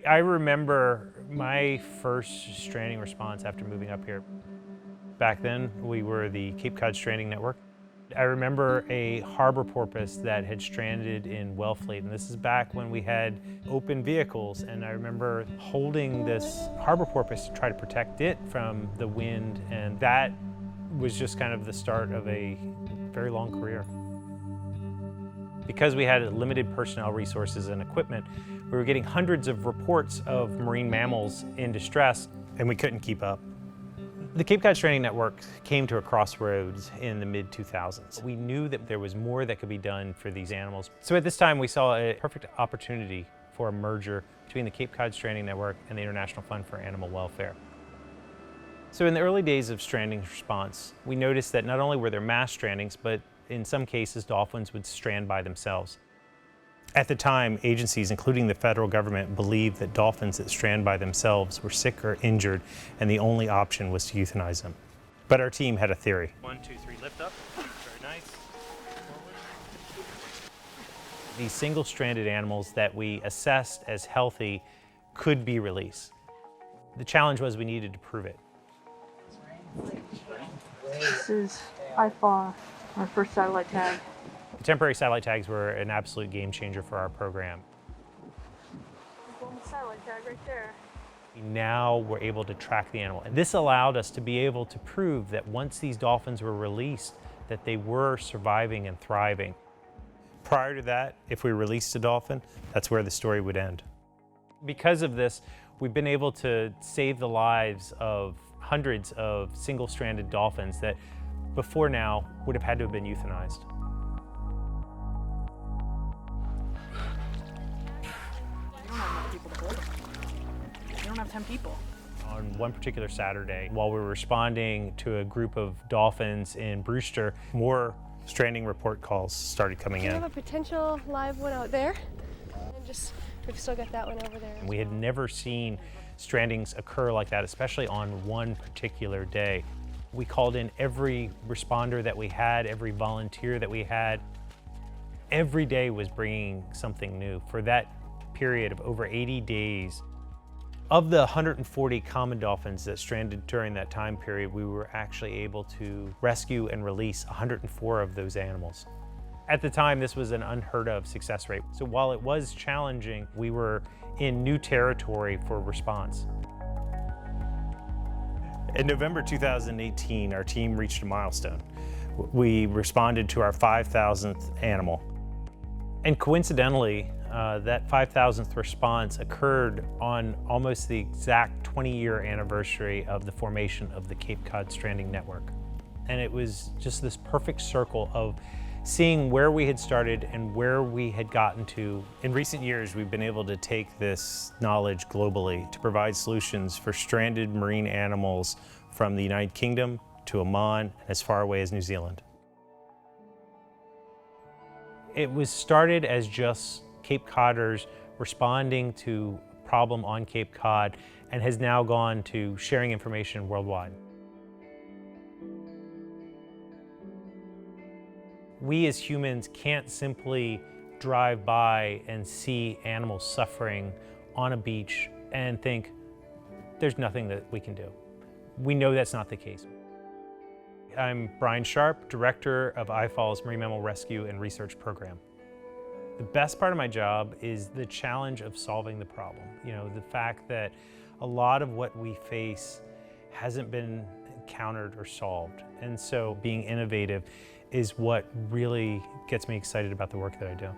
I remember my first stranding response after moving up here. Back then, we were the Cape Cod Stranding network. I remember a harbor porpoise that had stranded in Wellfleet, and this is back when we had open vehicles, and I remember holding this harbor porpoise to try to protect it from the wind, and that was just kind of the start of a very long career. Because we had limited personnel resources and equipment, we were getting hundreds of reports of marine mammals in distress, and we couldn't keep up. The Cape Cod Stranding Network came to a crossroads in the mid-2000s. We knew that there was more that could be done for these animals. So at this time, we saw a perfect opportunity for a merger between the Cape Cod Stranding Network and the International Fund for Animal Welfare. So in the early days of stranding response, we noticed that not only were there mass strandings, but in some cases, dolphins would strand by themselves. At the time, agencies, including the federal government, believed that dolphins that strand by themselves were sick or injured, and the only option was to euthanize them. But our team had a theory. 1, 2, 3, lift up. Very nice. These single-stranded animals that we assessed as healthy could be released. The challenge was we needed to prove it. This is IFAW, our first satellite tag. The temporary satellite tags were an absolute game changer for our program. Satellite tag right there. We now were able to track the animal. And this allowed us to be able to prove that once these dolphins were released, that they were surviving and thriving. Prior to that, if we released a dolphin, that's where the story would end. Because of this, we've been able to save the lives of hundreds of single-stranded dolphins that before now would have had to have been euthanized. You don't have 10 people. On one particular Saturday, while we were responding to a group of dolphins in Brewster, more stranding report calls started coming in. We have a potential live one out there, and we've still got that one over there. We had never seen strandings occur like that, especially on one particular day. We called in every responder that we had, every volunteer that we had. Every day was bringing something new. For that period of over 80 days, of the 140 common dolphins that stranded during that time period, we were actually able to rescue and release 104 of those animals. At the time, this was an unheard of success rate. So while it was challenging, we were in new territory for response. In November 2018, our team reached a milestone. We responded to our 5,000th animal. And coincidentally, that 5,000th response occurred on almost the exact 20-year anniversary of the formation of the Cape Cod Stranding Network. And it was just this perfect circle of seeing where we had started and where we had gotten to. In recent years, we've been able to take this knowledge globally to provide solutions for stranded marine animals from the United Kingdom to Oman, and as far away as New Zealand. It was started as just Cape Codders responding to a problem on Cape Cod and has now gone to sharing information worldwide. We as humans can't simply drive by and see animals suffering on a beach and think, there's nothing that we can do. We know that's not the case. I'm Brian Sharp, Director of IFAW's Marine Mammal Rescue and Research Program. The best part of my job is the challenge of solving the problem. You know, the fact that a lot of what we face hasn't been encountered or solved. And so being innovative is what really gets me excited about the work that I do.